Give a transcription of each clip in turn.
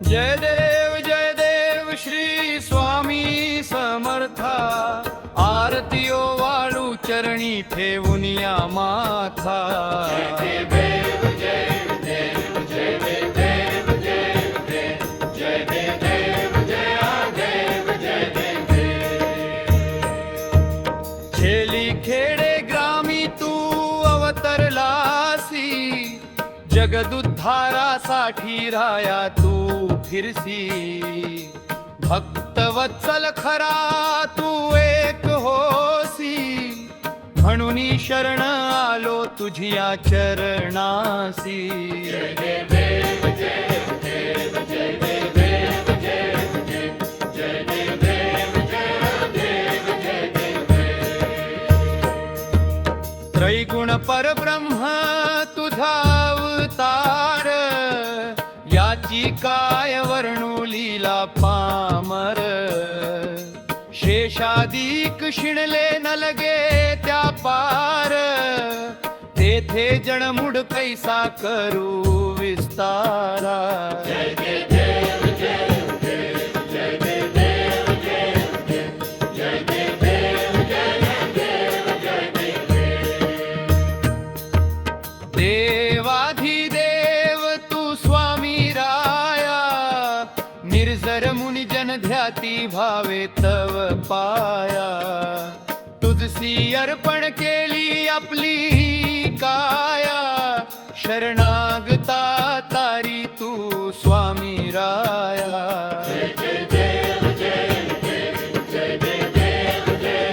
जय देव श्री स्वामी समर्था। आरतीयो वाळू चरणी ठेवून या माथा। जय देव जय देव जय देव जय देव जय देव जय देव। छेली खेडे ग्रामी तू अवतरलासी, जगदुद्धारासाठी राया तू फिरसी। भक्तवत्सल खरा तू एक होसी, म्हणून शरण आलो तुझिया चरणासी। जय देव जय देव जय देव जय देव जय देव जय देव। त्रैगुण परब्रह्म तुझा अवतार, याची काय वर्णू लीला पामर। शेषादिक शिणले न लगे त्या पार, तेथे जणमुड कैसा करू विस्तारा। जय देव जय देव जय देव जय देव जय देव। देवाधिदेव तू स्वामी राया, निर्जर मुनि जन ध्याती भावे तव पाया। तुझसी अर्पण केली आपली काया, शरणागता तारी तू स्वामी राया। जय देव जय देव जय देव जय देव।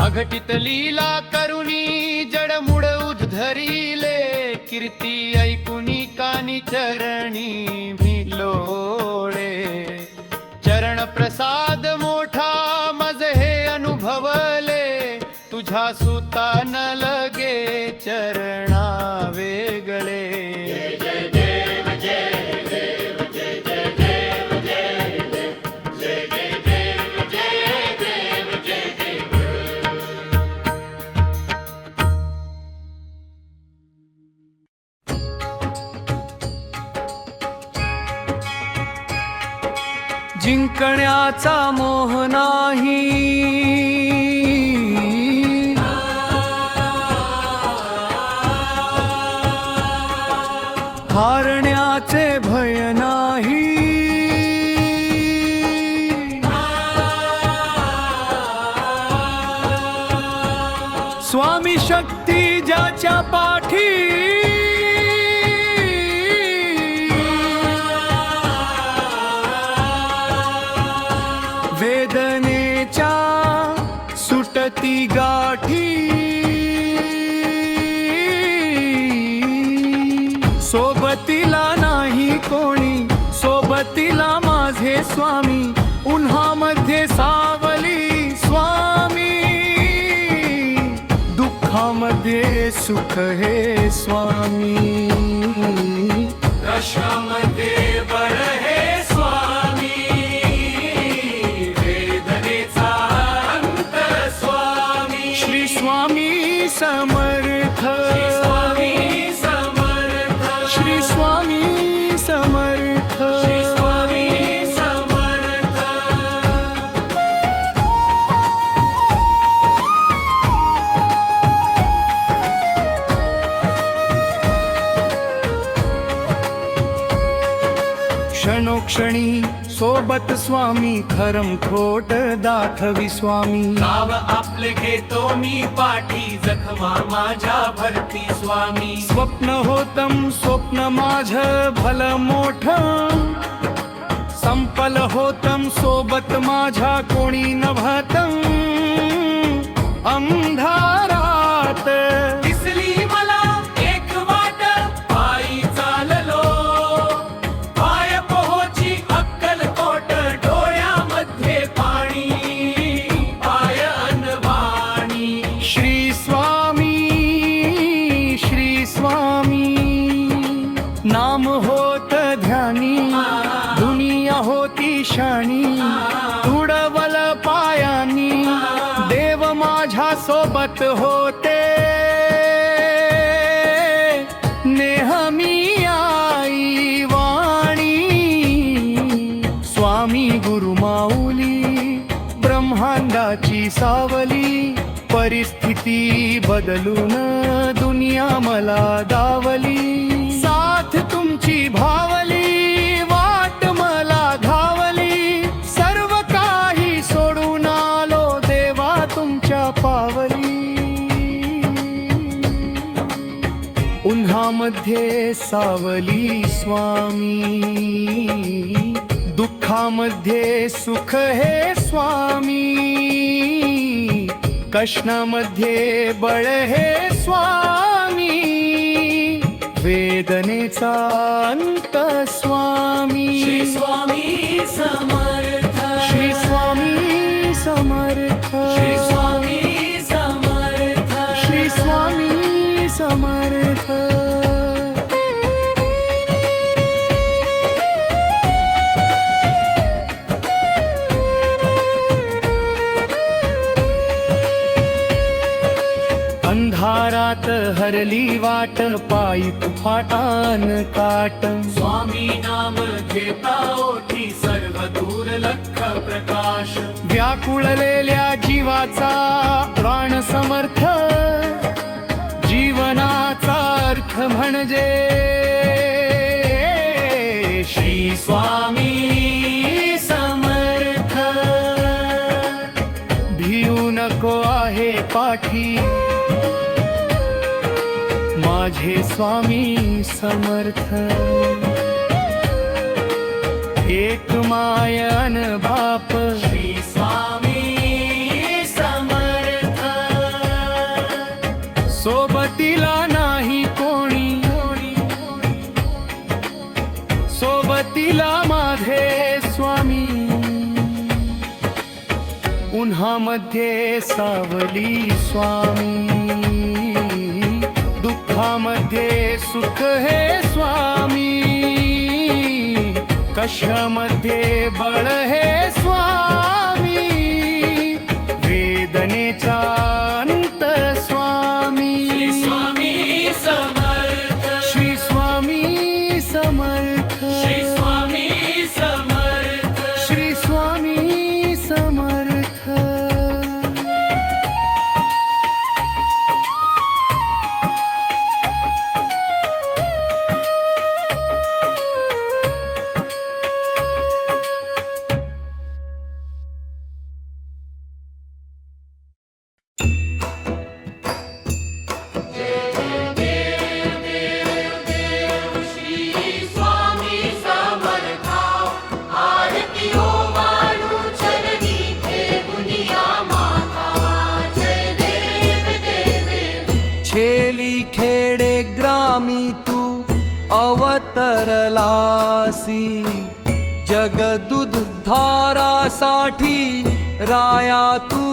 अघटित लीला करुणी जडमुड उद्धरिले, कीर्ती ऐकुनी कानी चरणी भिलोळे। चरण प्रसाद मोठा मज हे अनुभवले, तुझ्या सुता न लगे चरणा वेगळे। जय देव जय देव जय देव जय देव जय देव। जिंकण्याचा मोह नाही, हारण्याचे भय नाही। स्वामी शक्ती ज्याच्या पाठी, वेदनेच्या सुटती गाठी। सोबतीला नाही कोणी, सोबतीला माझे स्वामी। उन्हामध्ये सावली स्वामी, दुःखामध्ये सुख हे स्वामी। कशामध्ये बर हे स्वामी, वेदनेचा अंत स्वामी। श्री स्वामी समर्थ, स्वामी समर्थ, श्री स्वामी समर्थ। स्वामी समर्थ। क्षणोक्षणी सोबत स्वामी, खरम खोट दाखवी स्वामी। गाव आपले घेतो मी पाठी, जखमा माझ्या भरती स्वामी। स्वप्न होतम स्वप्न माझ भल मोठ, संपल होतम सोबत माझ्या कोणी नभतम। अंधारात दिसली मला एक वाट, पायी चाललो पाय पोहोची अक्कलकोट। डोळ्यामध्ये पाणी पाय अनवाणी। श्री स्वामी श्री स्वामी, नाम होत ध्यानी, दुनिया होती शाणी। तुडवल पायानी, देव माझ्या सोबत होते। ब्रह्मांडाची सावली, परिस्थिती बदलून दुनिया मला दावली. साथ तुमची भावली, वाट मला घावली, सर्व काही सोडून आलो देवा तुमच्या पावली. उन्हामध्ये सावली स्वामी, दुःखामध्ये सुख हे स्वामी, कष्णामध्ये बळ हे स्वामी, वेदनेचा अंत स्वामी. श्री स्वामी समर्थ, श्री स्वामी समर्थ, श्री स्वामी समर्थ, श्री स्वामी समर्थ. अंधारात हरली वाट, पायी फाटान काट. स्वामी नाम घेता ओठी, सर्व दूर लख प्रकाश. व्याकुळलेल्या जीवाचा प्राण समर्थ, जीवनाचा अर्थ म्हणजे श्री स्वामी समर्थ. भिऊ नको आहे पाठी, माझे स्वामी समर्थ. एक मायन बाप, श्री स्वामी समर्थ. सोबतीला नाही कोणी, सोबतीला माझे स्वामी. उन्हामध्ये सावली स्वामी, दुःखामध्ये सुख हे स्वामी, कष्टामध्ये बळ हे स्वामी, वेदनेचा अंत स्वामी. श्री स्वामी समर्थ, श्री स्वामी समर्थ, श्री स्वामी समर्थ. श्री स्वामी समर्थ. छेली खेडे ग्रामी तू अवतरलासी, जगदुद्धारासाठी राया तू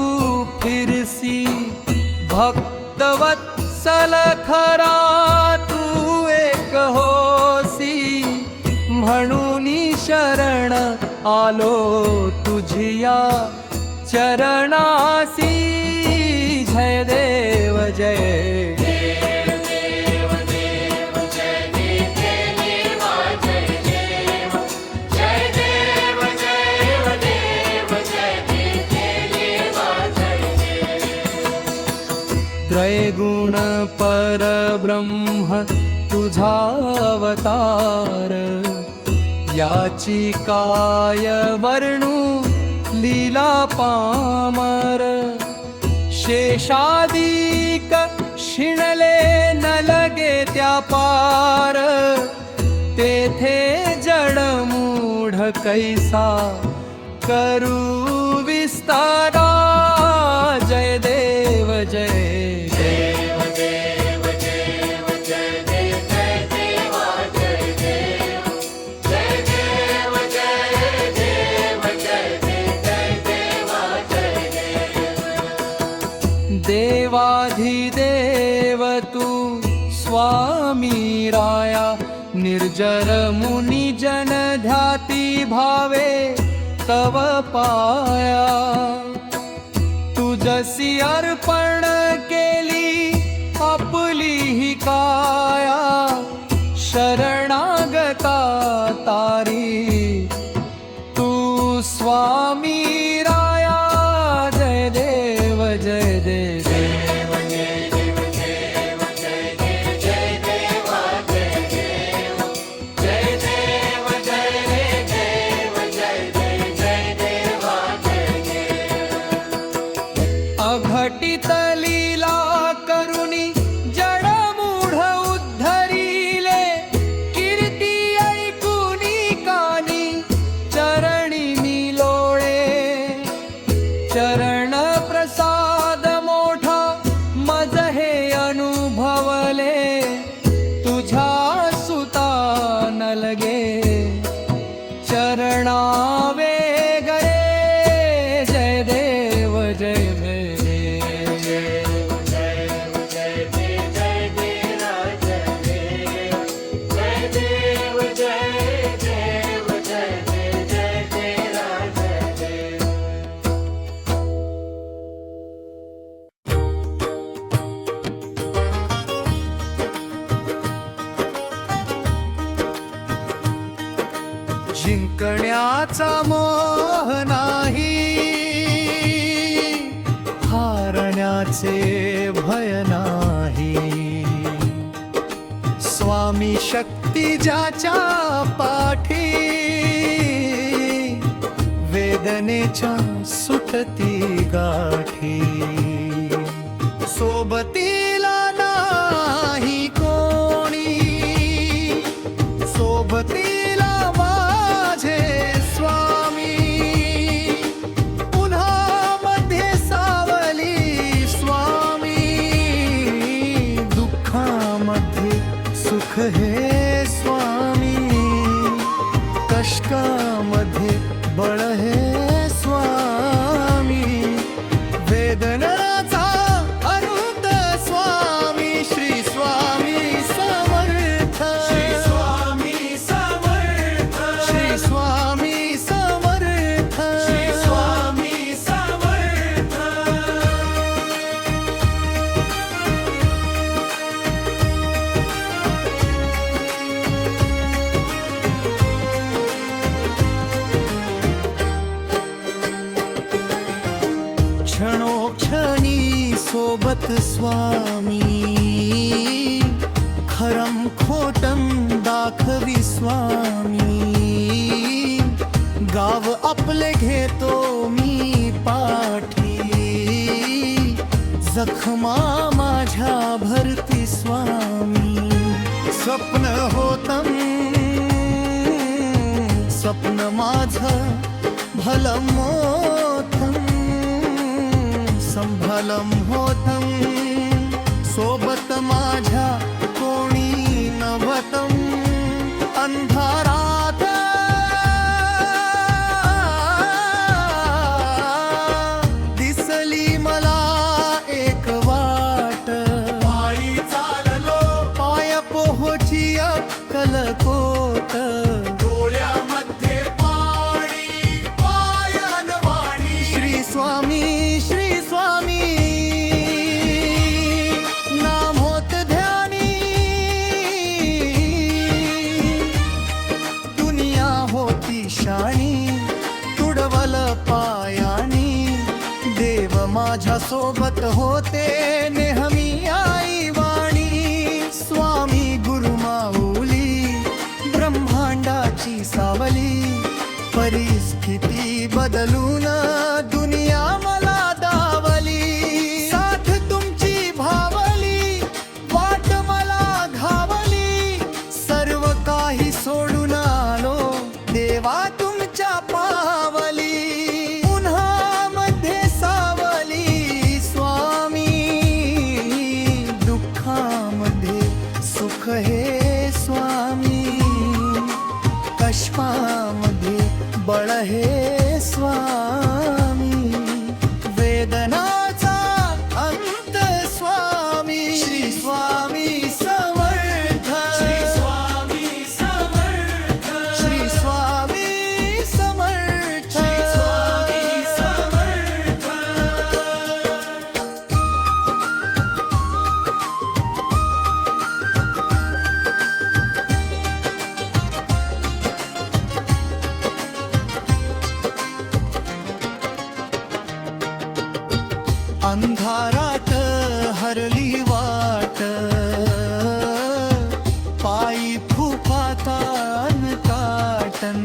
फिरसी. भक्तवत्सल खरा तू एक होसी, म्हणून शरण आलो तुझिया चरणासी. जय देव जय त्रैगुण परब्रह्म तुझा अवतार. याची काय वर्णू लीला पामर. शेषादिक शिणले न लगे त्या पार, तेथे जडमूढ कैसा करू विस्तारा. जय देव जय देव देव देव जय देव जय देवा जय देव जय देव जय देव जय देव जय देवा जय देव. देवाधिदेव तू स्वामी राया, निर्जर मुनी जन ध्याती भावे तव पाया. तुझसी अर्पण केली आपली ही काया, शरणागता तारी तू स्वामी राया. चरण प्रसाद मोठा मज हे अनुभवले तुझ्या सुता न लगे चरणा वेगळे जय देव जय जिंकण्याचा मोह नाही, हारण्याचे भय नाही. स्वामी शक्ती ज्याच्या पाठी, वेदनेच्या सुटती गाठी. सोबतीला नाही कोणी, सोबतीला माझे स्वामी. उन्हामध्ये सावली स्वामी, दुःखामध्ये सुख हे स्वामी. कष्टामध्ये बळ हे स्वामी. वेदनाचा अनंत स्वामी श्री स्वामी समर्थ. श्री स्वामी समर्थ. श्री स्वामी समर्थ. श्री स्वामी समर्थ. क्षणोक्षणी सोबत स्वामी, खरम खोटम दाखवी स्वामी. गाव आपले घेतो मी पाठी, जखमा माझ्या भरती स्वामी. स्वप्न होतं, स्वप्न माझं भलं मोठं, संभलम होतं. सोबत माझ्या कोणी नव्हतं. अंधारात दिसली मला एक वाट. पायी चाललो, पाय पोहोची अक्कलकोट. डोळ्यामध्ये पाणी, पायान वाणी. श्री स्वामी श्री स्वामी, नाम होत ध्यानी. दुनिया होती शाणी, तुडवल पायानी. देव माझ्या सोबत होते नेहमी आई वाणी. स्वामी गुरु माऊली, ब्रह्मांडाची सावली. परिस्थिती बदलून दुनिया मला दावली. साथ तुमची भावली, वाट मला घावली. सर्व काही सोडून आलो देवा तुमच्या पावली. उन्हामध्ये सावली स्वामी, दुःखामध्ये सुख हे स्वामी. कष्टामध्ये बळ हे स्वामी. वेदनाचा अंत स्वामी श्री स्वामी समर्थ. श्री स्वामी समर्थ. श्री स्वामी समर्थ. श्री स्वामी समर्थ. अंधारात हरली वाट, पायी फुफातान काटन.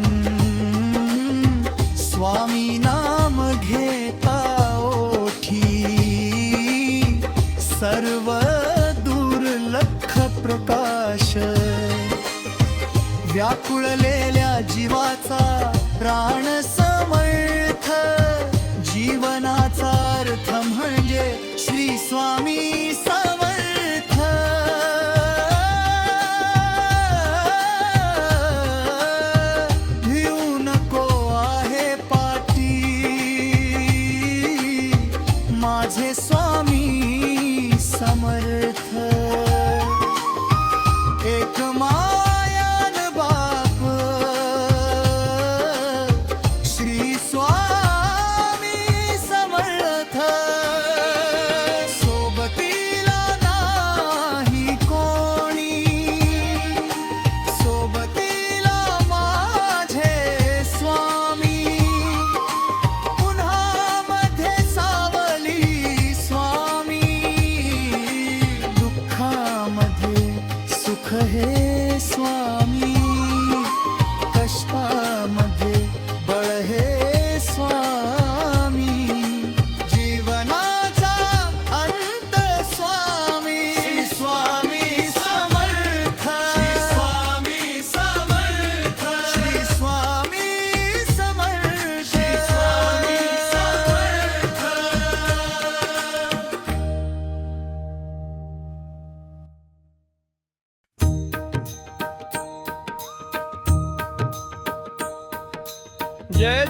स्वामी नाम घेता ओठी, सर्व दुर्लक्ष प्रकाश. व्याकुळलेल्या जीवाचा प्राण समर्थ. जीवना श्री स्वामी समर्थ भिऊ नको आहे पाठी माझे स्वामी समर्थ एक मायान बाप श्री स्वामी समर्थ सोबतीला नाही कोणी सोबतीला माझे स्वामी उन्हामध्ये सावली स्वामी दुःखामध्ये सुख हे स्वामी कष्टामध्ये बळ हे स्वामी जीवनाचा अंत स्वामी स्वामी समर्थ स्वामी समर्थ श्री स्वामी समर्थ स्वामी समर्थ जय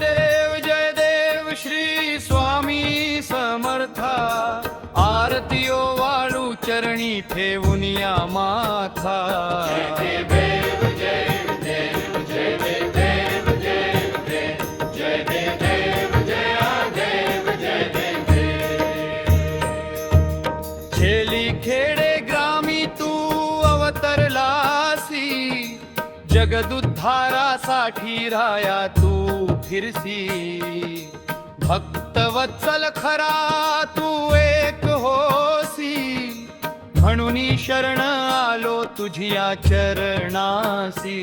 देव श्री स्वामी समर्था आरतीओ वाळू चरणी ठेवून या माथा खेली खेडे ग्रामी तू अवतरलासी जगदुद्धारासाठी राया तू फिरसी भक्तवत्सल खरा तू एक होसी म्हणून शरण आलो तुझिया चरणासी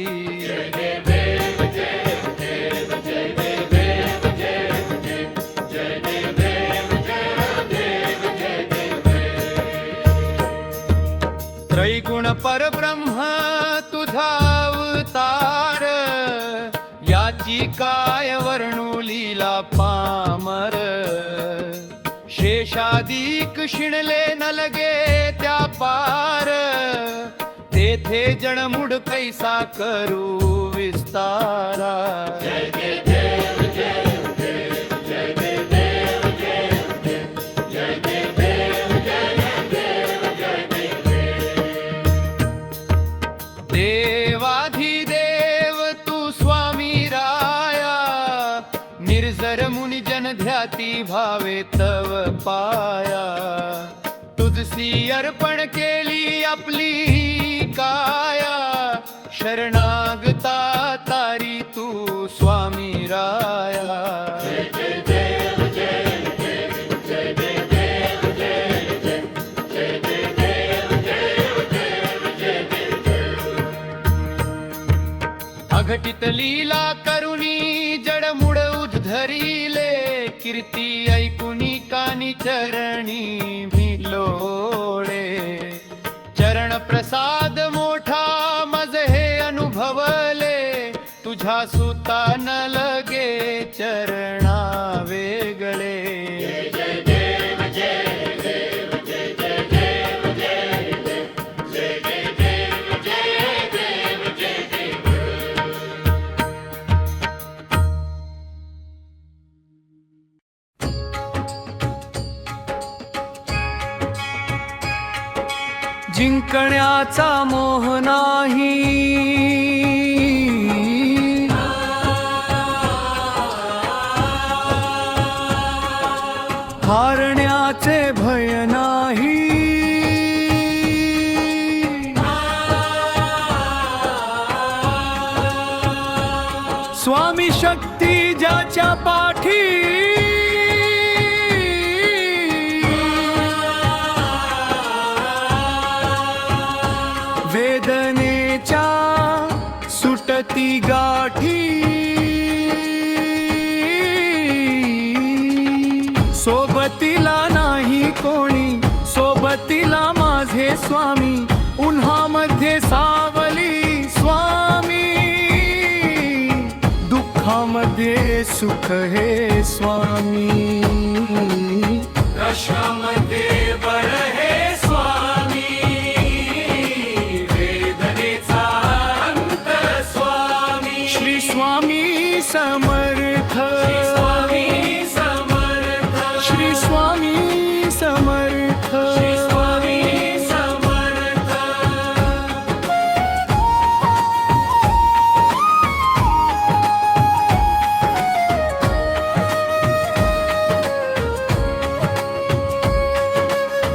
त्रैगुण परब्रह्म तुझा अवतार याची काय वर्णू लीला पामर शेषादिक शिणले न लगे त्या पार तेथे जणमुड कैसा करू विस्तारा देवाधिदेव तू स्वामी राया निर्जर मुनि जन ध्याती भावे तव पाया तुझसी अर्पण केली आपली काया शरणागता तारी तू स्वामी राया अघटित लीला करुणी जडमुड उद्धरिले कीर्ती ऐकुनी कानी चरणी भिलोळे चरण प्रसाद मोठा मज हे अनुभवले तुझ्या सुता न लगे चरणा वेगळे जिंकण्याचा मोह नाही हारण्याचे भय नाही स्वामी शक्ती ज्याच्या पाठी वेदनेच्या सुटती गाठी सोबतीला नाही कोणी सोबतीला माझे स्वामी उन्हामध्ये सावली स्वामी दुःखामध्ये सुख हे स्वामी कशामध्ये श्री स्वामी समर्थ श्री स्वामी समर्थ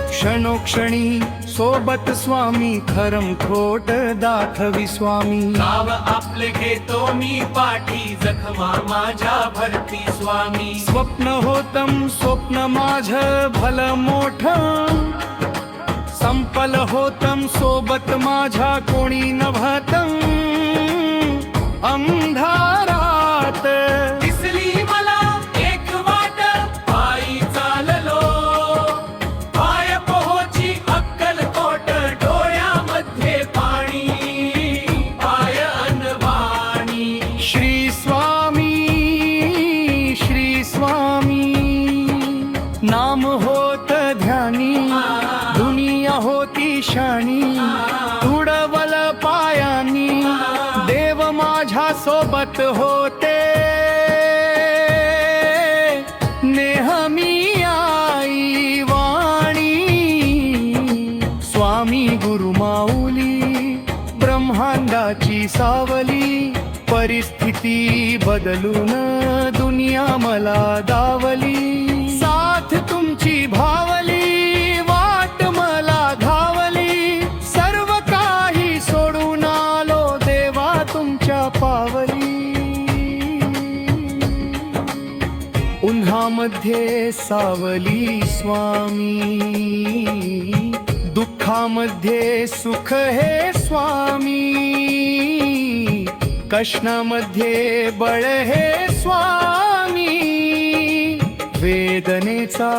क्षणोक्षणी सोबत स्वामी खरम खोट दाखवी स्वामी नाव आपले घेतो मी पाठी जखमा माझ्या भरती स्वामी स्वप्न होतम स्वप्न माझ भल मोठ संपल होतम सोबत माझ्या कोणी नभतम अंधारात दिसली मला एक वाट पायी चाललो पाय पोहोची अक्कलकोट डोळ्यामध्ये पाणी पाय अनवाणी श्री स्वामी नाम होत ध्यानी दुनिया होती शाणी तुडवल पायानी देव माझ्या सोबत होते नेहमी आई वाणी स्वामी गुरु माऊली ब्रह्मांडाची सावली परिस्थिती बदलून दुनिया मला दावली साथ तुमची भावली वाट मला धावली सर्व काही सोडून आलो देवा तुमच्या पावली उन्हामध्ये सावली स्वामी दुःखामध्ये सुख हे स्वामी कष्णामध्ये बळ हे स्वामी वेदनेचा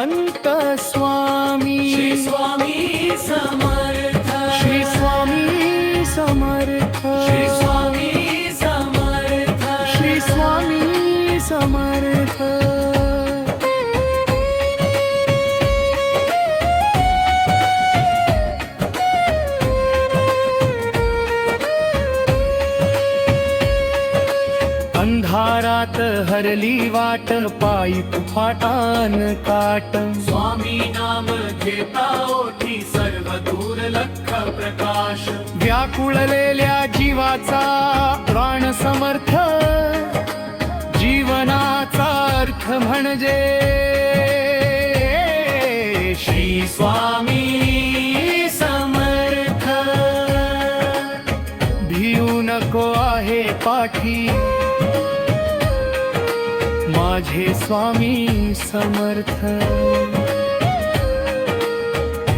अंत स्वामी श्री स्वामी समर्थ श्री स्वामी समर्थ श्री स्वामी समर्थ श्री स्वामी समर्थ अंधारात हरली वाट पायी फाटान काट स्वामी नाम घेता ओठी सर्व दूर लख प्रकाश व्याकुळलेल्या जीवाचा प्राण समर्थ जीवनाचा अर्थ म्हणजे श्री स्वामी समर्थ भिऊ नको आहे पाठी माझे स्वामी समर्थ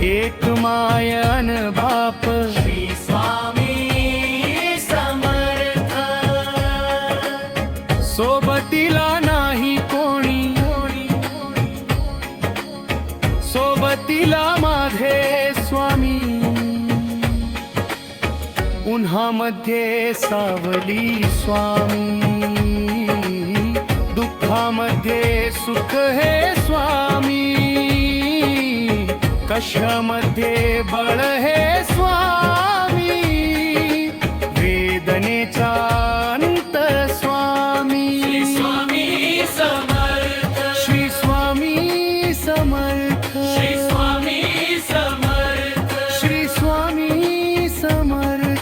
एक मायन बाप श्री स्वामी समर्थ सोबतीला नाही कोणी सोबतीला माझे स्वामी उन्हामध्ये सावली स्वामी दुःखामध्ये सुख हे स्वामी कशामध्ये बळ हे स्वामी वेदनेचा अंत स्वामी श्री स्वामी समर्थ श्री स्वामी समर्थ श्री स्वामी समर्थ श्री स्वामी समर्थ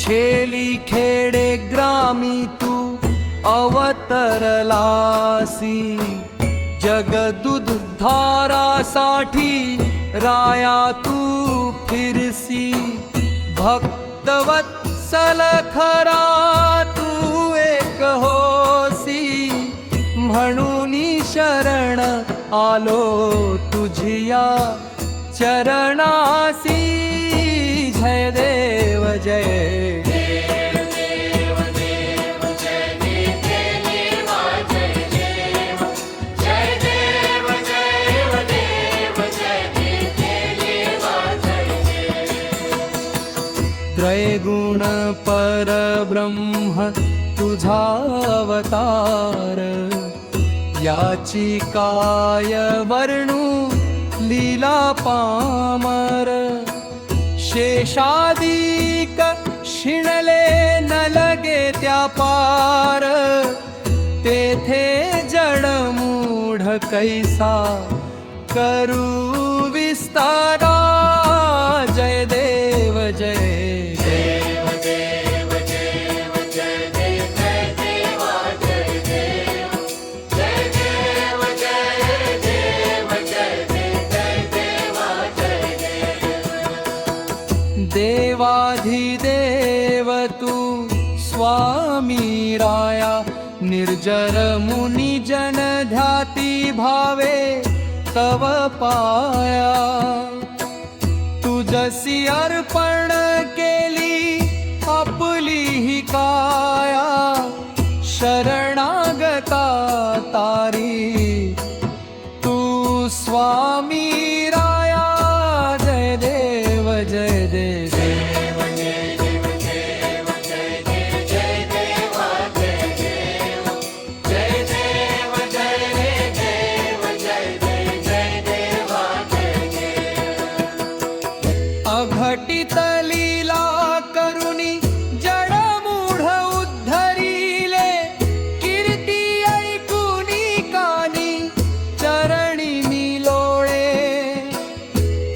छेली खेडे ग्रामी तू अवतरलासी जगदुद्धारासाठी राया तू फिरसी भक्तवत्सल खरा तू एक होसी म्हणून शरण आलो तुझिया चरणासी जय देव जय देव देव देव जय देव निर्गुण परब्रह्म तुझा अवतार, याची काय वर्णू लीला पामर. शेषादिक शिणले न लगे त्या पार, तेथे जडमूढ कैसा करू विस्तारा. जय देव जय देव. देवाधिदेव तू स्वामी राया, निर्जर मुनी जन ध्याती भावे तव पाया. तुझसी अर्पण केली आपली ही काया, शरणागता तारी तू स्वामी राया. जय देव जय देव. अघटित लीला करुणी जडमूढ उद्धरिले, कीर्ती ऐकुनी कानी चरणी मी लोळे.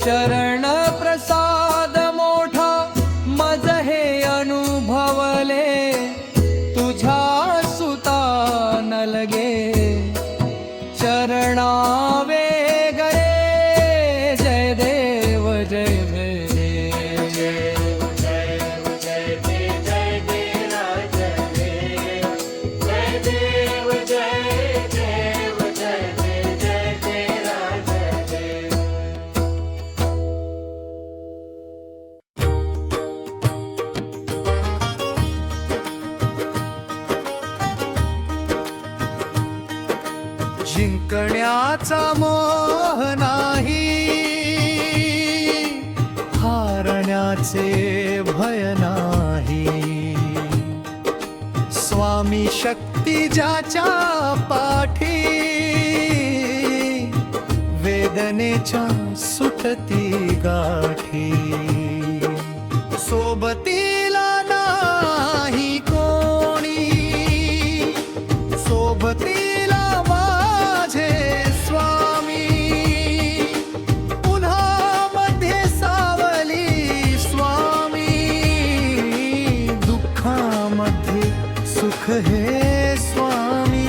चरण प्रसाद मोठा मज हे अनुभवले, तुझ्या सुता न लगे चरणावे गरे. जय देव जय देव. जिंकण्याचा मोह नाही, हारण्याचे भय नाही. स्वामी शक्ती ज्याच्या पाठी, वेदनेच्या सुटती गाठी. सोबतीला नाही कोणी, सोबतीला सुख हे स्वामी,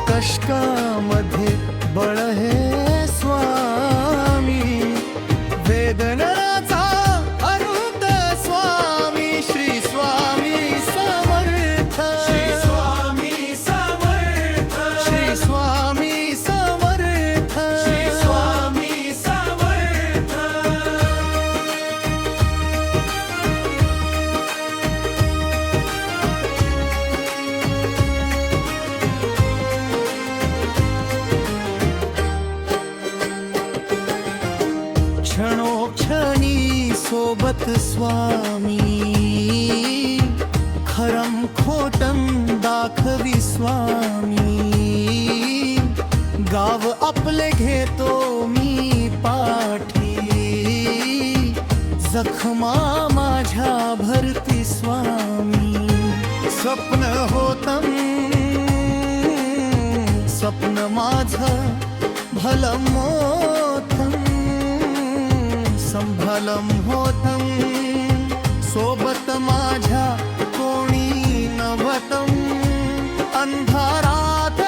कष्टामध्ये बळ हे स्वामी. वेदनाचा अनंत स्वामी, श्री स्वामी समर्थ. श्री स्वामी समर्थ. श्री स्वामी समर्थ. श्री स्वामी समर्थ. क्षणोक्षणी सोबत स्वामी, खरम खोटम दाखवी स्वामी. गाव आपले घेतो मी पाठी, जखमा माझ्या भरती स्वामी. स्वप्न होतं स्वप्न माझं भलं मोठं, संभलं होतं सोबत माझ्या कोणी नव्हतं. अंधारात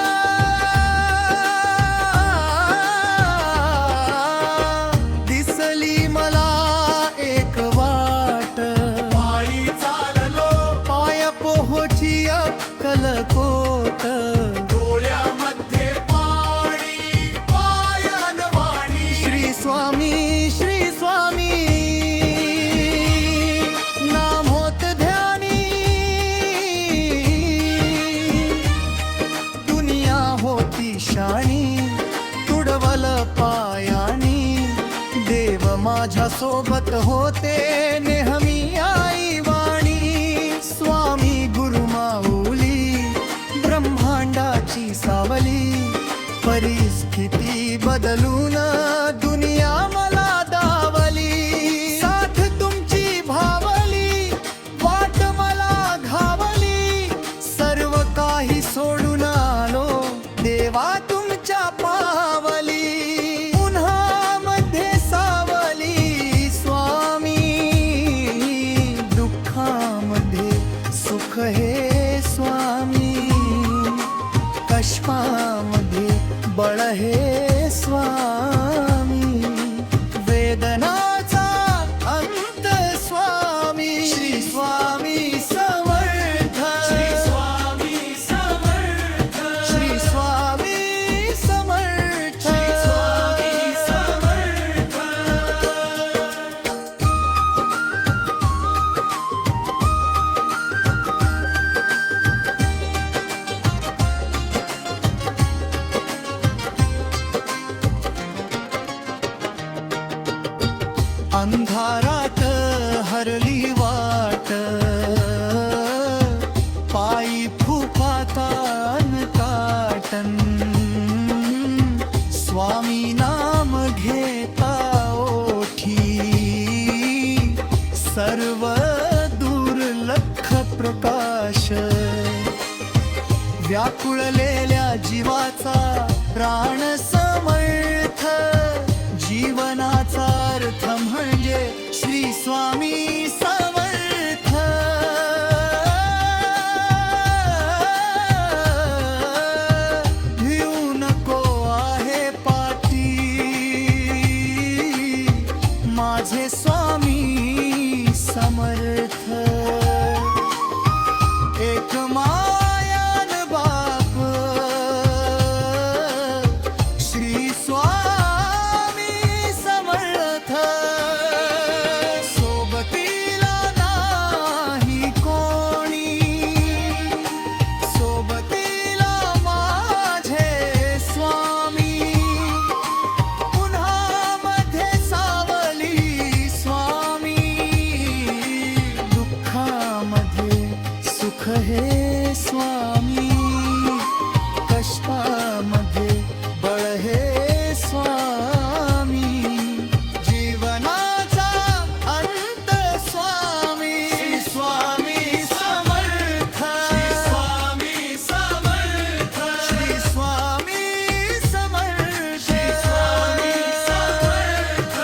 दिसली मला एक वाट, पायी चाललो पाय पोहोची अक्कलकोट. डोळ्यामध्ये पाणी पायन वाणी, श्री स्वामी श्री स्वामी. नाम होत ध्यानी, दुनिया होती शाणी. तुडवल पायानी, देव माझ्या सोबत होते नेहमी. परिस्थिती बदलून दुनिया मला दावली, साथ तुमची भावली, वाट मला घावली, सर्व काही सोडून आलो देवा तुमच्या पावली, उन्हामध्ये सावली स्वामी, दुःखामध्ये सुख हे स्वामी, कष्टामध्ये बळ हे स्वामी, वेदनाचा अंत स्वामी, श्री स्वामी समर्थ, श्री स्वामी समर्थ, श्री स्वामी समर्थ, श्री स्वामी समर्थ. अंधारात हरली वाट, पायी फुफातान काटन, स्वामी नाम घेता ओठी, सर्व दुर्लक्ष प्रकाश, व्याकुळलेल्या जीवाचा प्राण समर्थ, जीवनाचा अर्थ म्हणजे श्री स्वामी समर्थ. भिऊ नको आहे पाठी, माझे स्वामी समर्थ. एक मायान बाप श्री स्वामी समर्थ, सोबतीला नाही कोणी, सोबतीला माझे स्वामी, उन्हामध्ये सावली स्वामी, दुःखामध्ये सुख हे स्वामी, कष्टामध्ये बळ हे स्वामी, जीवनाचा अंत स्वामी, स्वामी समर्थ, श्री स्वामी समर्थ, श्री स्वामी समर्थ, श्री स्वामी समर्थ.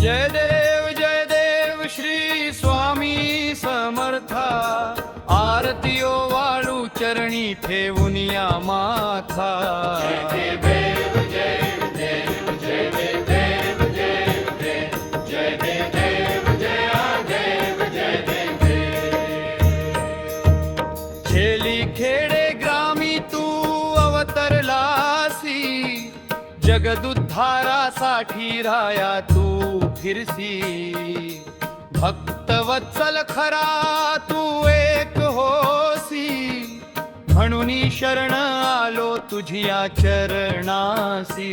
जय देव श्री स्वामी समर्था, आरतीयो वाळू चरणी ठेवून या माथा. खेली खेडे ग्रामी तू अवतरलासी, जगदुद्धारासाठी राया तू फिरसी, भक्तवत्सल खरा तू एक होसी, म्हणून शरण आलो तुझिया चरणासी.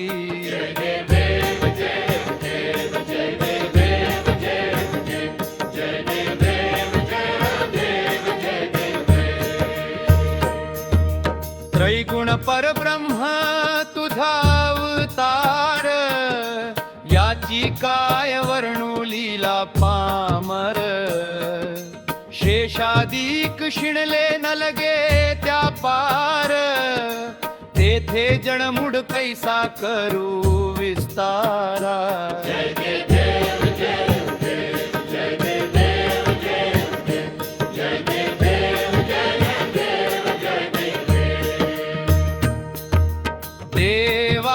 त्रैगुण परब्रह्म तुझा अवतार, याची काय वर्णू लीला पामर, शेषादिक शिणले न लगे त्या पार, तेथे जणमुड कैसा करू विस्तारा.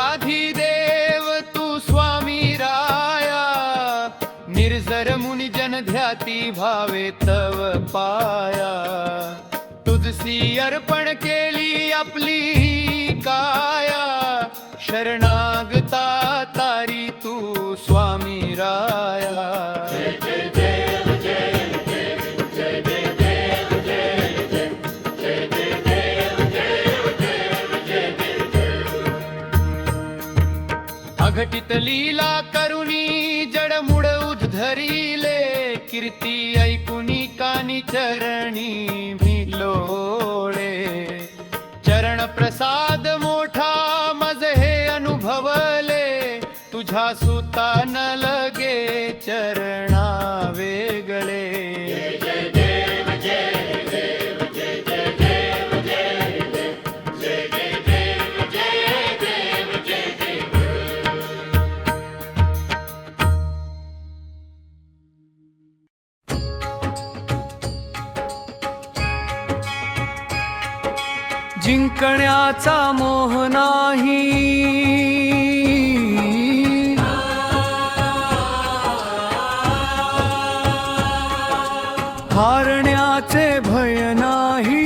देवाधिदेव तू स्वामी राया, निर्जर मुनी जन ध्याती भावे तव पाया, तुझसी अर्पण केली आपली काया, शरणागता तारी तू स्वामी राया. अघटित लीला करुणी जड धरिले कीर्ती ऐकुनी कानी चरणी भिलोळे चरण प्रसाद मोठा मज हे अनुभवले तुझ्या सुता न लगे चरणा वेगळे जिंकण्याचा मोह नाही, हारण्याचे भय नाही,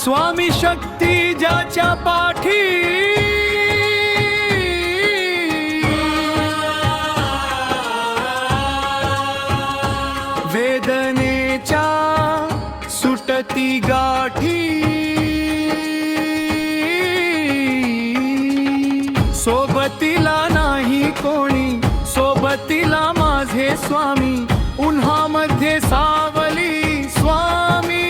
स्वामी शक्ती ज्याच्या पाठी वेदनेच्या सुटती गाठी सोबतीला नाही कोणी सोबतीला माझे स्वामी उन्हामध्ये सावली स्वामी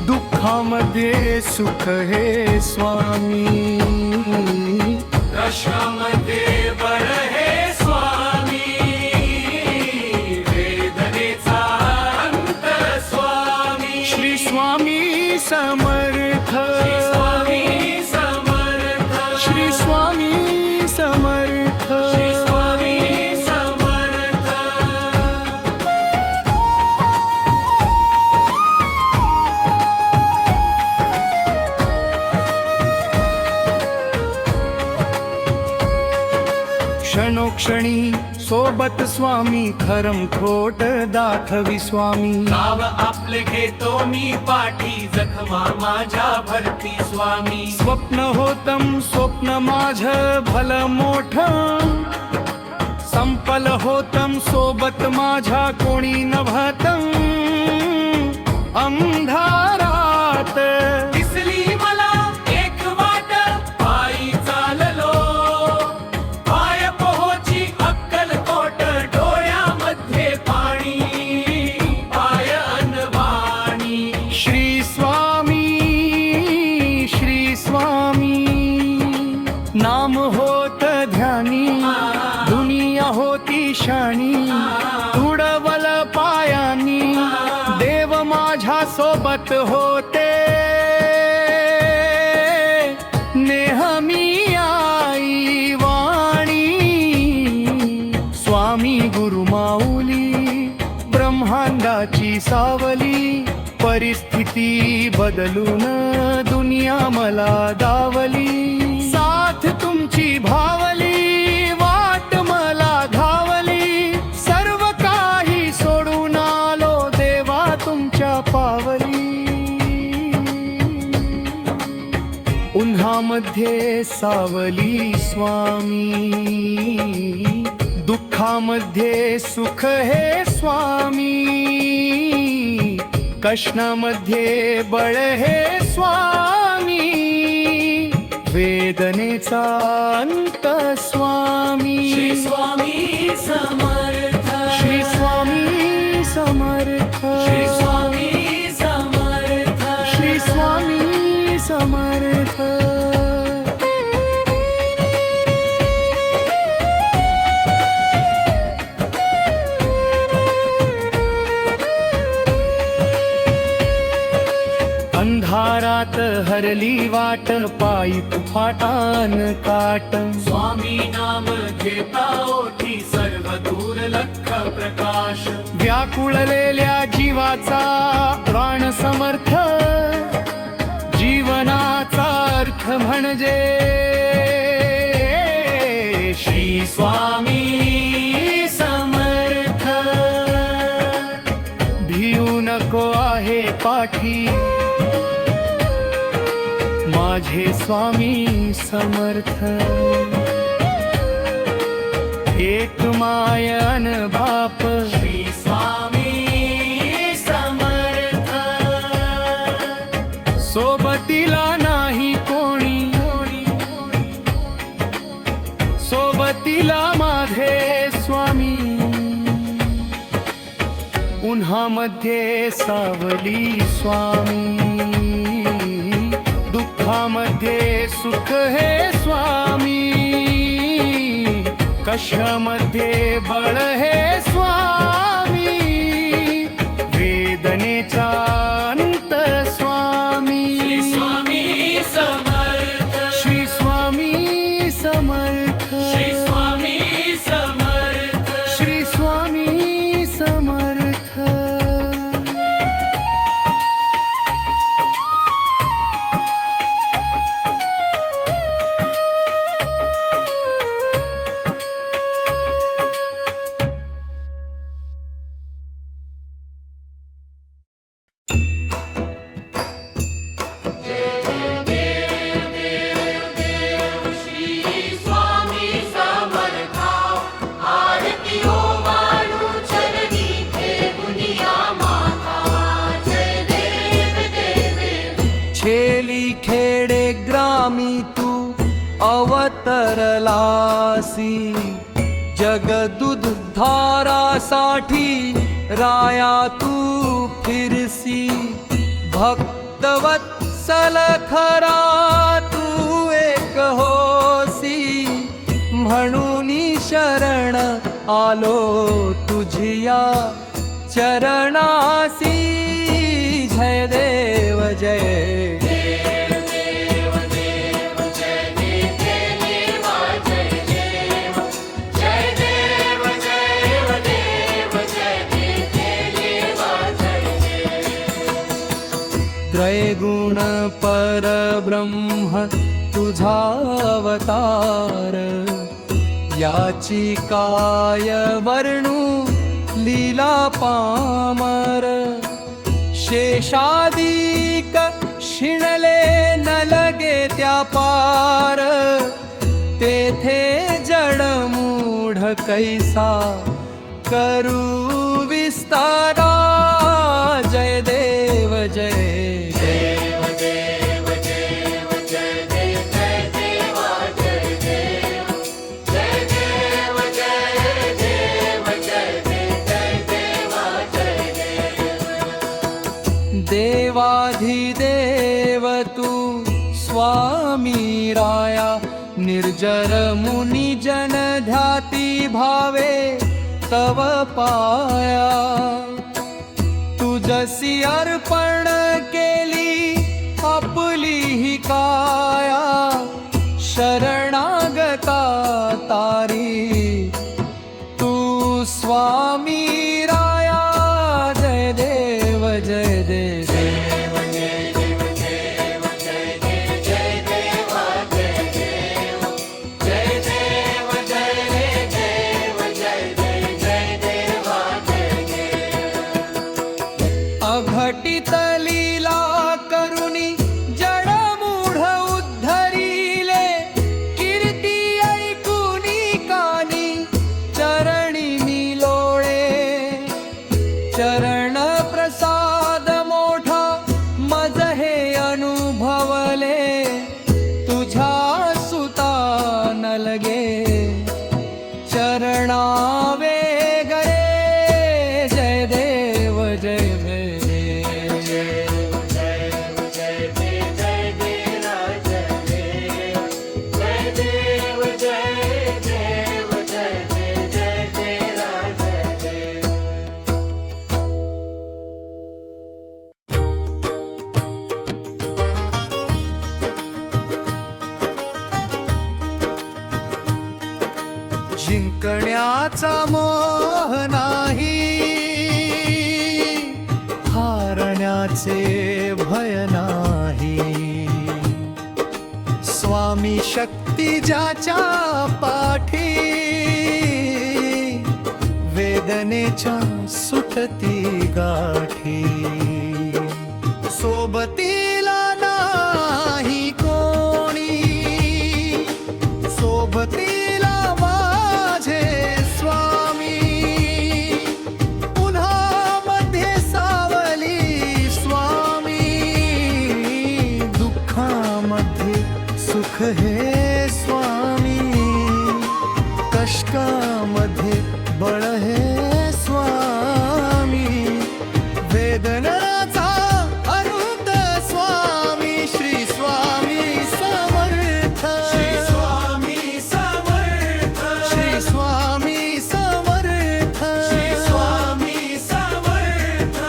दुःखामध्ये सुख हे स्वामी कशामध्ये बळ हे स्वामी वेदनेचा अंत स्वामी श्री स्वामी समर्थ स्वामी समर्थ श्री स्वामी समर्थ श्री स्वामी समर्थ क्षणोक्षणी सोबत स्वामी खरम खोट दाखवी स्वामी गाव आपले घेतो मी पाठी जखमा माझ्या भरती स्वामी स्वप्न होतम स्वप्न माझ भल मोठ संपल होतम सोबत माझ्या कोणी नभतम अंधारात दिसली मला एक वाट पायी चाललो पाय पोहोची अक्कलकोट डोळ्यामध्ये पाणी पाय अनवाणी श्री स्वामी नाम होत ध्यानी दुनिया होती शानी तुडवल पायानी देव माझ्या सोबत होते नेहमी आई वाणी स्वामी गुरु माऊली ब्रह्मांडाची सावली परिस्थिती बदलून दुनिया मला दावली साथ तुमची भावली वाट मला धावली सर्व काही सोडून आलो देवा तुमच्या पावली उन्हामध्ये सावली स्वामी दुःखामध्ये सुख हे स्वामी कष्णामध्ये बळ हे स्वामी वेदनेचा अंत स्वामी श्री स्वामी समर्थ श्री स्वामी समर्थ श्री स्वामी समर्थ श्री स्वामी समर्थ अंधारात हरली वाट पायी फाटान काट स्वामी नाम घेता ओठी सर्व दूर लख प्रकाश व्याकुळलेल्या जीवाचा प्राण समर्थ जीवनाचा अर्थ म्हणजे श्री स्वामी समर्थ भिऊ नको आहे पाठी माझे स्वामी समर्थ एक मायन बाप श्री स्वामी समर्थ सोबतीला नाही सोबतीला माझे स्वामी, उन्हामध्ये सावली स्वामी, दुःखामध्ये सुख हे स्वामी, कशामध्ये बळ हे स्वामी, वेदनेचा अंत स्वामी. श्री स्वामी समर्थ, श्री स्वामी समर्थ, श्री स्वामी समर्थ, श्री स्वामी समर्थ. छेली खेडे ग्रामी तू अवतरलासी, जगदुध धारासाठी राया तू फिरसी. भक्तवत्सल खरा तू एक होसी, म्हणून शरण आलो तुझिया चरणासी. जय देव जय त्रैगुण परब्रह्म तुझा अवतार, याची काय वर्णू लीला पामर. शेषादिक शिणले न लगे त्या पार, तेथे जडमूढ कैसा करू विस्तारा. जय देव जय देव देव देव जय देव जय देवा जय देव जय देव जय देव जय देव जय देवा जय देव. देवाधिदेव तू स्वामी राया, निर्जर मुनी जन ध्याती भावे तव पाया. तुझसी अर्पण केली आपली ही काया, शरणागता तारी तू स्वामी राया. जय देव जय देव अघटित लीला करुणी जडमूढ उद्धरिले, कीर्ती ऐकुनी कानी चरणी मी लोळे. चरण प्रसाद मोठा मज हे अनुभवले, तुझ्या सुता न लगे चरणावे गए. जय देव जय जिंकण्याचा मोह नाही, हारण्याचे भय नाही. स्वामी शक्ती ज्याच्या पाठी, वेदनेच्या सुटती गाठी. सोबतीला नाही कोणी, सोबतीला माझे स्वामी. उन्हामध्ये सावली स्वामी, दुःखामध्ये सुख हे स्वामी. वेदनाचा अंत स्वामी श्री स्वामी समर्थ श्री स्वामी समर्थ श्री स्वामी समर्थ श्री स्वामी समर्थ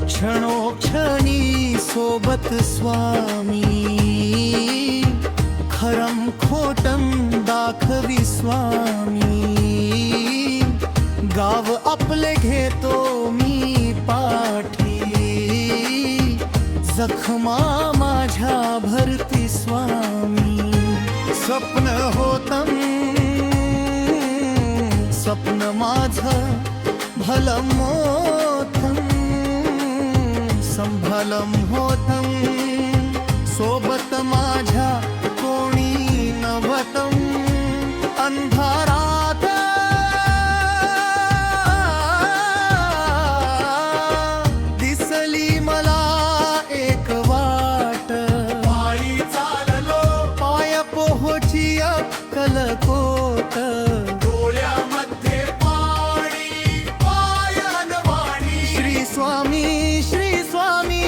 क्षणोक्षणी सोबत स्वामी खरम खोटम दाखवी स्वामी गाव आपले घेतो मी पाठी जखमा माझ्या भरती स्वामी स्वप्न होतं स्वप्न माझं भलं मोठं संभलम होतं सोबत माझ्या कोणी नव्हतं अंधारात दिसली मला एक वाट पायी चाललो पाय पोहोची अक्कलकोट डोळ्यामध्ये पाणी पायन वाणी श्री स्वामी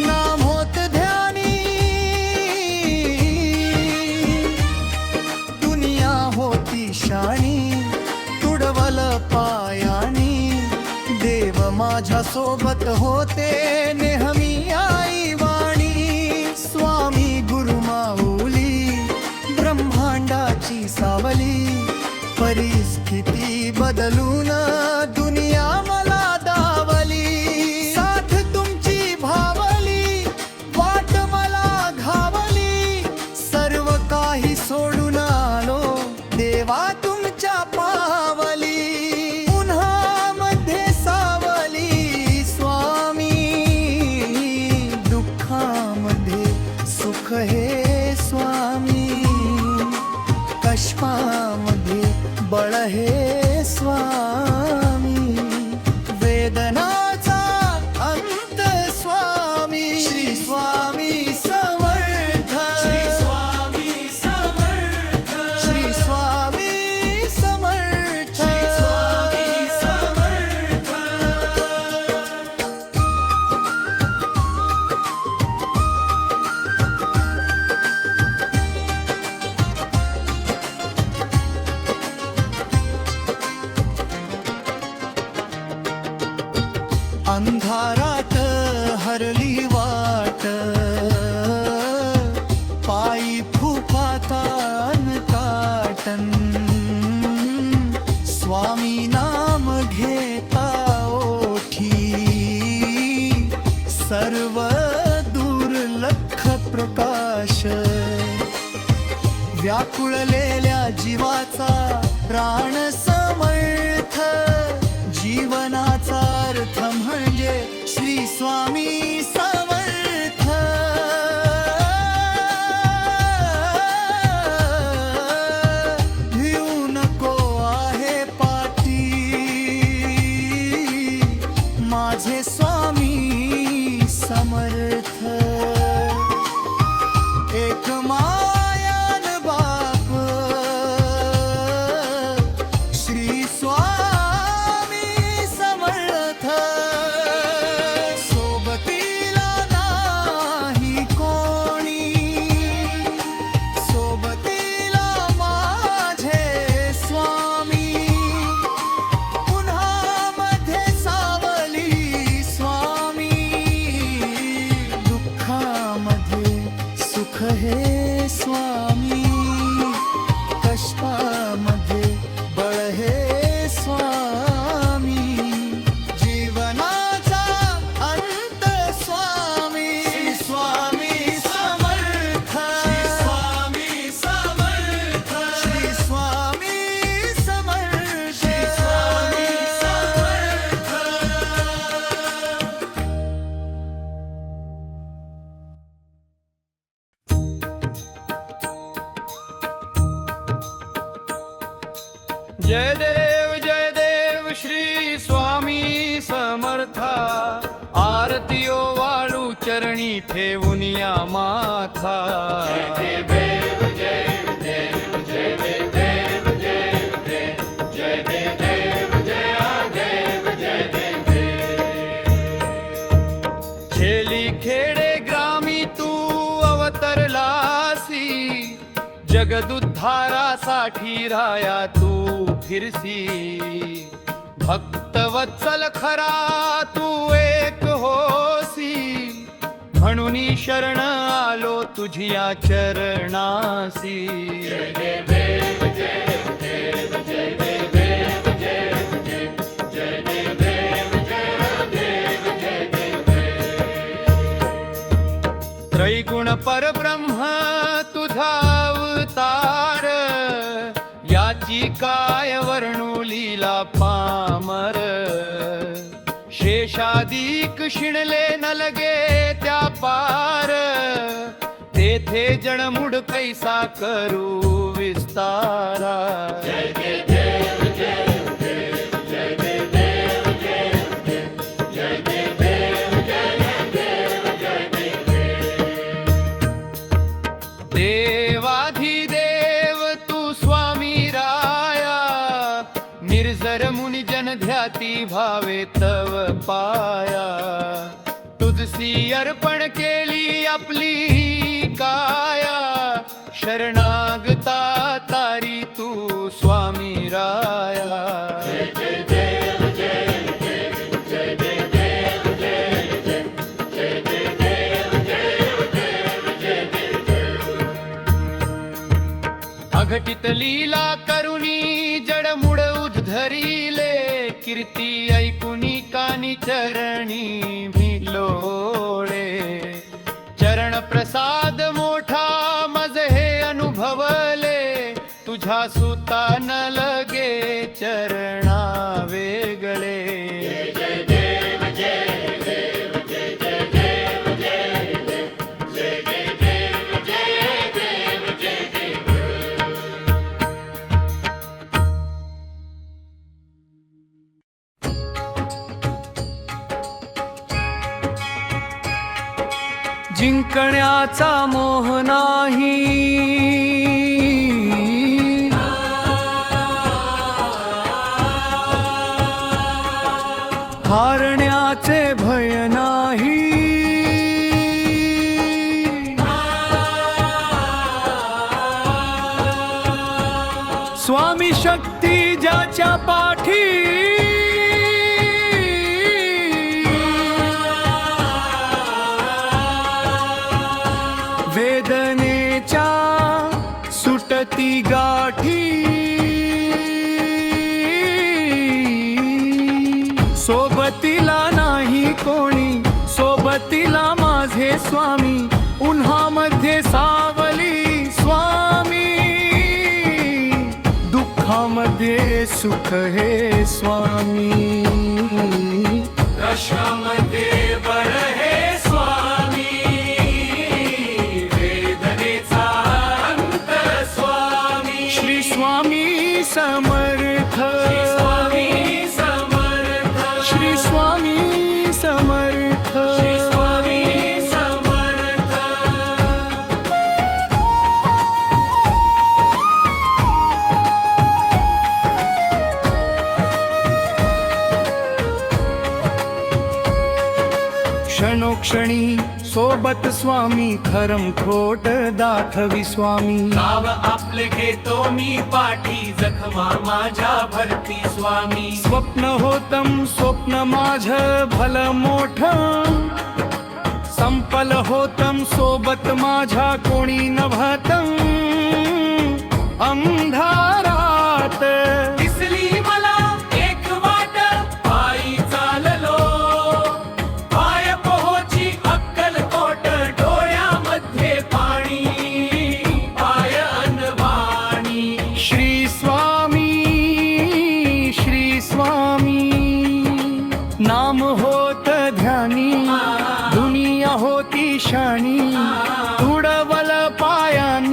नाम होत ध्यानी दुनिया होती शाणी तुडवल पायानी देव माझ्या सोबत होते नेहमी आई वाणी स्वामी गुरु माऊली ब्रह्मांडाची सावली परिस्थिती बदलून दुनिया मला दावली साथ तुमची भावली वाट मला घावली सर्व काही सोडून आलो देवा तुमच्या पावली उन्हामध्ये सावली स्वामी दुःखामध्ये सुख हे स्वामी कष्टामध्ये बळ हे स्वामी वेदनाचा अंत स्वामी श्री स्वामी समर्थ श्री स्वामी समर्थ श्री स्वामी समर्थ श्री स्वामी समर्थ अंधारात हरली वाट पायी फुफातान काटन स्वामी नाम घेता ओठी सर्व दुर्लक्ष प्रकाश व्याकुळलेल्या जीवाचा प्राण समर्थ जीवनाचा अर्थ म्हणजे श्री स्वामी समर्थ भिऊ नको आहे पाठी माझे स्वामी समर्थ एक मायान बाप श्री स्वामी समर्थ सोबतीला नाही कोणी सोबतीला माझे स्वामी उन्हामध्ये सावली स्वामी दुःखामध्ये सुख हे स्वामी कष्टामध्ये बळ हे स्वामी जीवनाचा अंत स्वामी स्वामी समर्थ स्वामी समर्थ श्री स्वामी समर्थ स्वामी समर्थ जय देव श्री स्वामी समर्था ठेवून या माथा खेली खेडे ग्रामी तू अवतरलासी जगदुद्धारासाठी राया तू फिरसी भक्तवत्सल खरा तू एक होसी म्हणून शरण आलो तुझिया चरणासी त्रैगुण परब्रह्म तुझा अवतार याची काय वर्णू लीला पामर शेषादिक शिणले न लगे त्या पार तेथे जणमुड कैसा करू विस्तारा देवाधिदेव तू स्वामी राया निर्जर मुनि जन ध्याती भावे तव पाया तुझसी अर्पण केली आपली काया शरणागता तारी तू स्वामी राया अघटित लीला करुणी जडमुड उद्धरिले कीर्ती ऐकुनी कानी चरणी भिलोळे चरण प्रसाद मोठा मज हे अनुभवले तुझ्या सुता न लगे चरणा वेगळे जिंकण्याचा मोह नाही हारण्याचे भय नाही स्वामी शक्ती ज्याच्या पाठी वेदनेच्या सुटती गाठी सोबतीला नाही कोणी सोबतीला माझे स्वामी उन्हामध्ये सावली स्वामी दुःखामध्ये सुख हे स्वामी कशामध्ये बर हे स्वामी वेदनेचा अंत स्वामी श्री स्वामी समर्थ स्वामी समर्थ श्री स्वामी समर्थ स्वामी समर्थ क्षणोक्षणी सोबत स्वामी खरम खोट दाखवी स्वामी नाव आपले घेतो मी पाठी जखमा माझ्या भरती स्वामी स्वप्न होतम स्वप्न माझ भल मोठ संपल होतम सोबत माझ्या कोणी नभतम अंधारात दिसली मला एक वाट पायी चाललो पाय पोहोची अक्कलकोट डोळ्यामध्ये पाणी पाय अनवाणी श्री स्वामी नाम होत ध्यानी दुनिया होती शानी उडवल पायान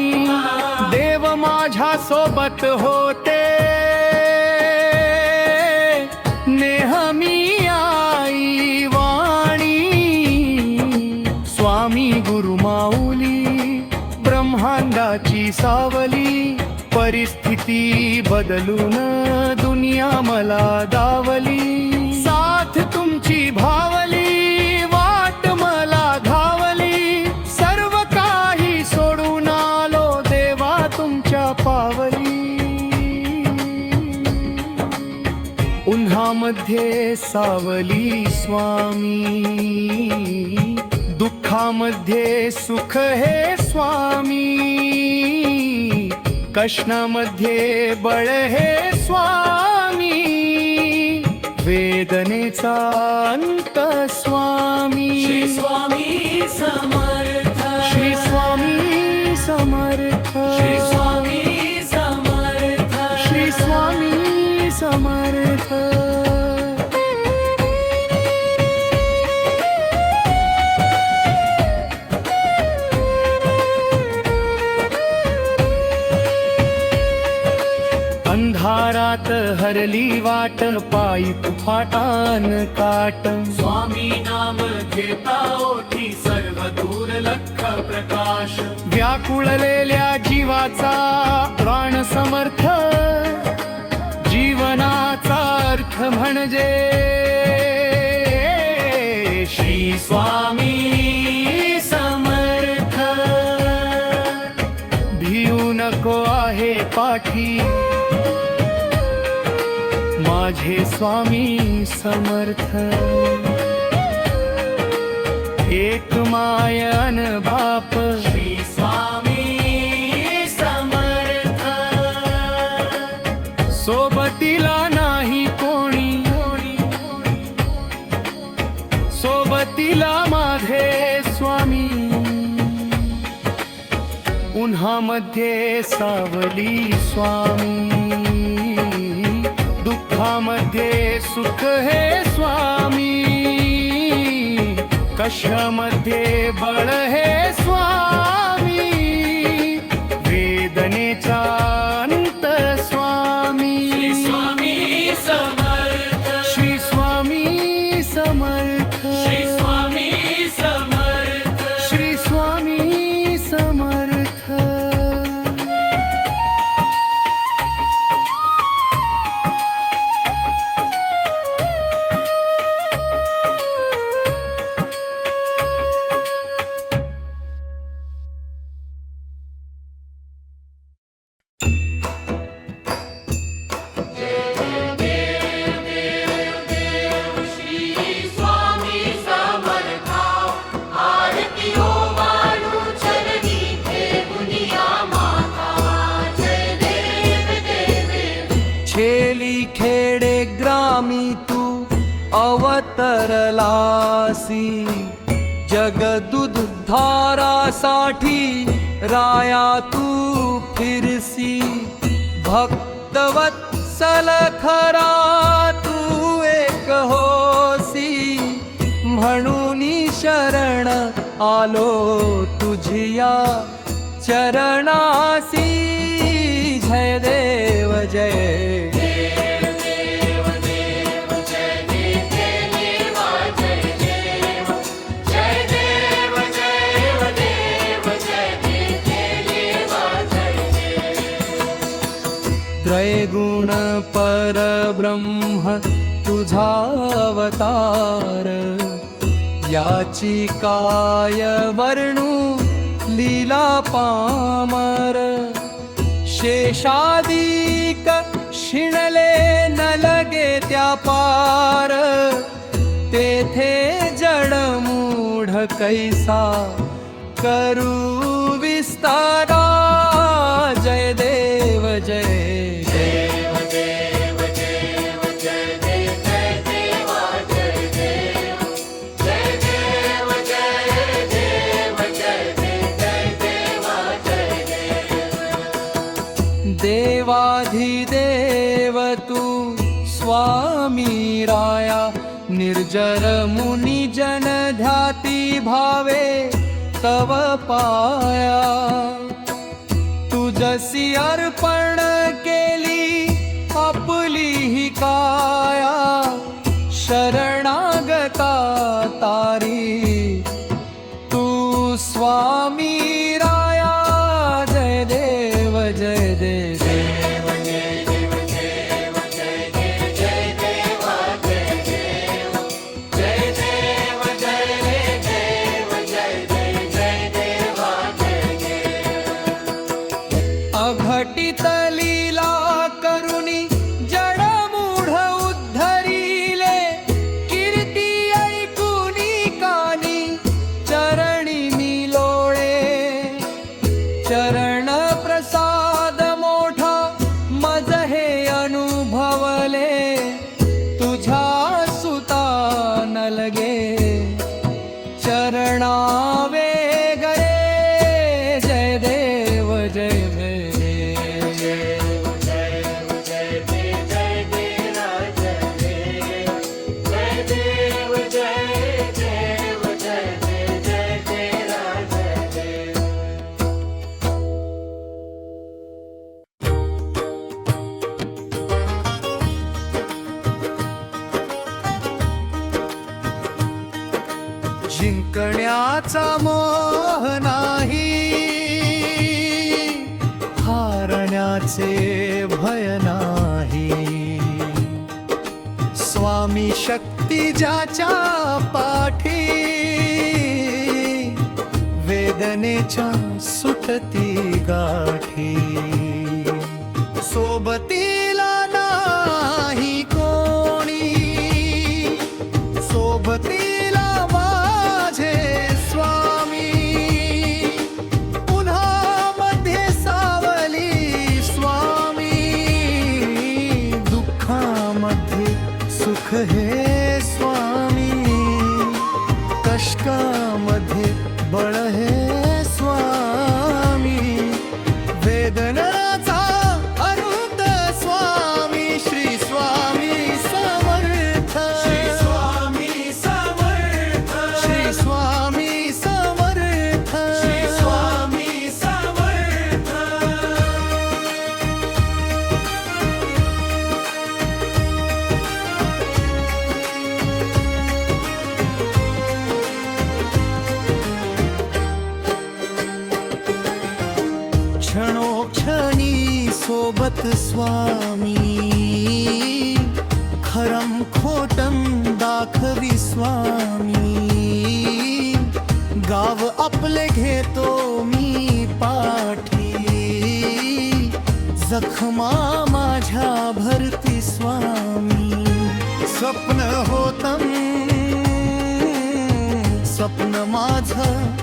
माझी सावली, परिस्थिती बदलून दुनिया मला दावली. साथ तुमची भावली, वाट मला घावली, सर्व काही सोडून आलो देवा तुमच्या पावली. उन्हामध्ये सावली स्वामी, दुःखामध्ये सुख हे स्वामी, कष्णामध्ये बळ हे स्वामी, वेदनेचा अंत स्वामी. श्री स्वामी समर्थ, श्री स्वामी समर्थ, श्री स्वामी समर्थ, श्री स्वामी समर्थ. अंधारात हरली वाट, पायी फाटान काट. स्वामी नाम घेता ओठी, सर्व दूर लख प्रकाश. व्याकुळलेल्या जीवाचा प्राण समर्थ, जीवनाचा अर्थ म्हणजे श्री स्वामी समर्थ. भिऊ नको आहे पाठी, माझे स्वामी समर्थ. एक मायन बाप, श्री स्वामी समर्थ. सोबतीला नाही कोणी, सोबतीला माझे स्वामी. उन्हामध्ये सावली स्वामी, दुःखामध्ये सुख हे स्वामी, कष्टामध्ये बळ हे स्वामी, वेदनेचा अंत स्वामी. श्री स्वामी समर्थ, श्री स्वामी समर्थ, श्री स्वामी समर्थ. श्री स्वामी समर्थ. छेली खेडे ग्रामी तू अवतरलासी, जगदुद्धारासाठी राया तू फिरसी. भक्तवत्सल खरा तू एक होसी, म्हणून शरण आलो तुझिया चरणासी. जय देव जय त्रैगुण परब्रह्म तुझा अवतार, याची काय वर्णू लीला पामर. शेषादिक शिणले न लगे त्या पार, तेथे जडमूढ कैसा करू विस्तारा. जय देव जय देव देव देव जय देव जय देवा जय देव जय देव जय देव जय देव जय देवा जय देव. देवाधिदेव तू स्वामी राया, निर्जर मुनी जन ध्याती भावे तव पाया. तुझसी अर्पण केली आपली ही काया, शरणागता तारी तू स्वामी राया. जय देव चरणावे गरे जय देव जय जिंकण्याचा मोह नाही, हारण्याचे भय नाही. स्वामी शक्ती ज्याच्या पाठी, वेदनेच्या सुटती गाठी. सोबतीला नाही कोणी, सोबतीला माझे स्वामी. उन्हामध्ये सावली स्वामी, दुःखामध्ये सुख हे स्वामी. कष्टामध्ये बळ हे स्वामी. वेदनाचा अनंत स्वामी श्री स्वामी समर्थ. श्री स्वामी समर्थ. श्री स्वामी समर्थ. श्री स्वामी समर्थ. क्षणोक्षणी सोबत स्वामी, खरम खोटम दाखवी स्वामी. गाव आपले घेतो मी पाठी, जखमा माझ्या भरती स्वामी. स्वप्न होतं, स्वप्न माझं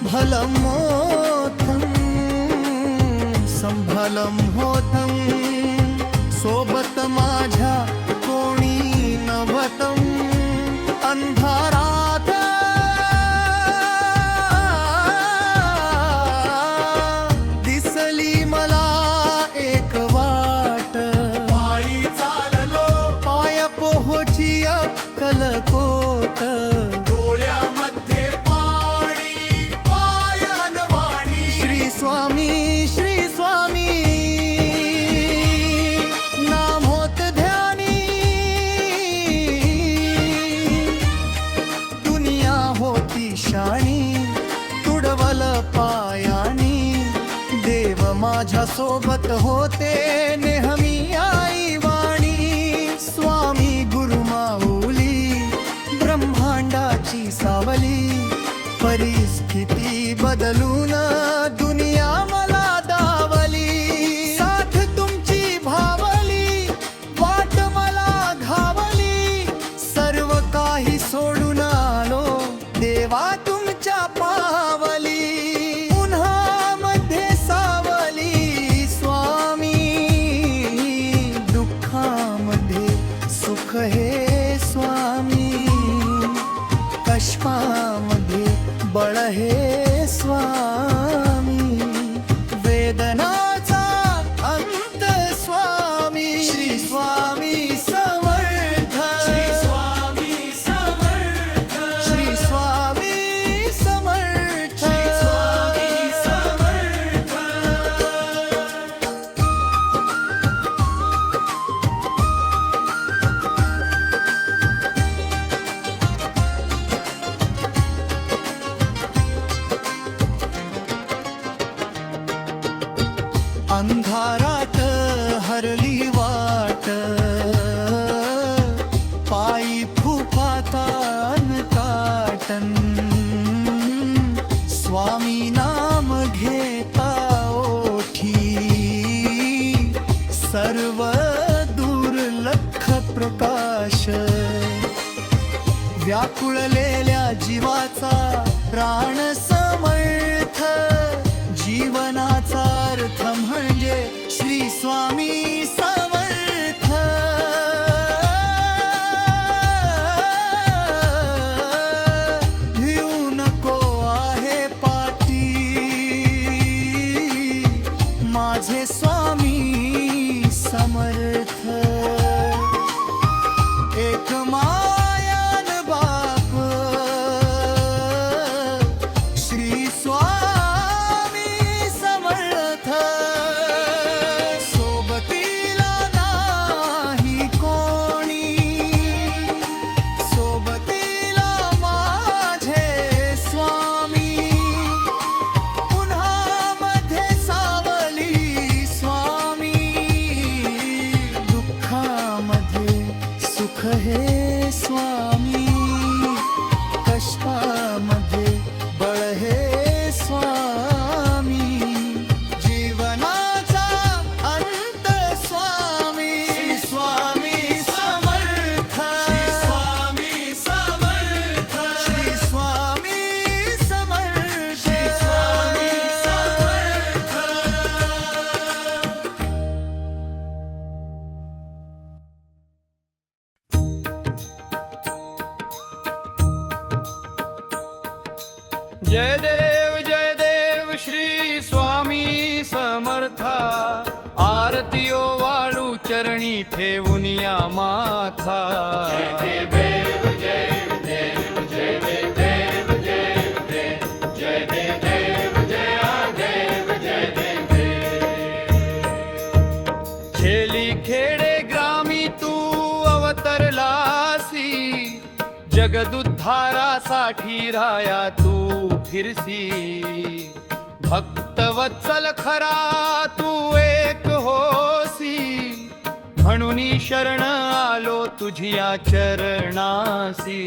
भलं मोठं, संभलम होतं. सोबत माझ्या कोणी नव्हतं. अंधारात दिसली मला एक वाट. पायी चाललो, पाय पोहोची अक्कलकोट. डोळ्यामध्ये पाणी, पायान वाणी. श्री स्वामी श्री स्वामी, नाम होत ध्यानी. दुनिया होती शाणी, तुडवल पायानी. देव माझ्या सोबत होते नेहमी आई वाणी. स्वामी गुरु माऊली, ब्रह्मांडाची सावली. परिस्थिती बदलून दुनिया मला दावली. साथ तुमची भावली, वाट मला घावली. सर्व काही सोडून आलो देवा तुमच्या पावली. उन्हामध्ये सावली स्वामी, दुःखामध्ये सुख हे स्वामी. कष्टामध्ये बळ हे स्वामी. वेदनाचा अंत स्वामी श्री स्वामी समर्थ. श्री स्वामी समर्थ. श्री स्वामी समर्थ. श्री स्वामी समर्थ. अंधारात हरली वाट, पायी फुफातान काटन. स्वामी नाम घेता ओठी, सर्व दुर्लक्ष प्रकाश. व्याकुळलेल्या जीवाचा प्राण समर्थ. जीवनाचा अर्थ म्हणजे श्री स्वामी समर्थ. जय देव श्री स्वामी समर्था आरतियो वाळू चरणी ठेवून या माथा छेली खेडे ग्रामी तू अवतरलासी जगदुद्धारासाठी राया तू फिरसी भक्त वत्सल खरा तू एक होसी म्हणून शरण आलो तुझिया चरणासी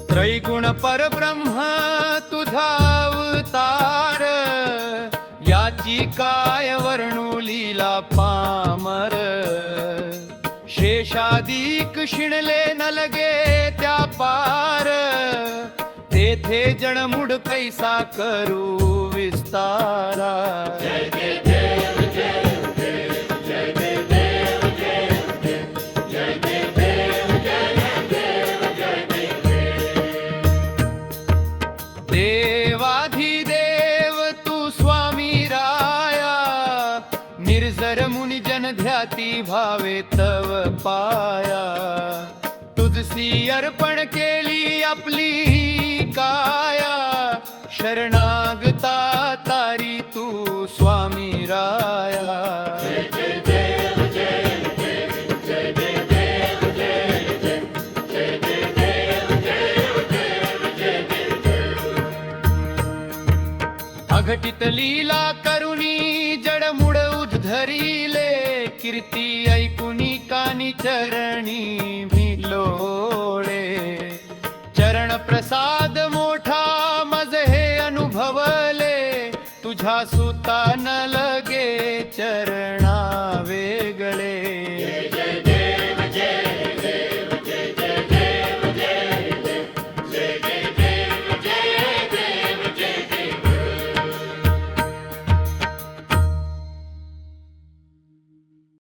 त्रैगुण परब्रह्म तुझा अवतार याची काय वर्णू लीला पामर शेषादिक शिणले न लगे त्या पार तेथे जणमुड कैसा करू विस्तारा देवाधिदेव तू स्वामी राया निर्जर मुनी जन ध्याती भावे तव पाया तुझसी अर्पण केली आपली ही काया शरणागता तारी तू स्वामी राया अघटित लीला करुणी जडमुड उद्धरिले कीर्ती ऐकुनी कानी चरणी भिलोळे चरण प्रसाद मोठा मज हे अनुभवले तुझ्या सुता न लगे चरणा वेगळे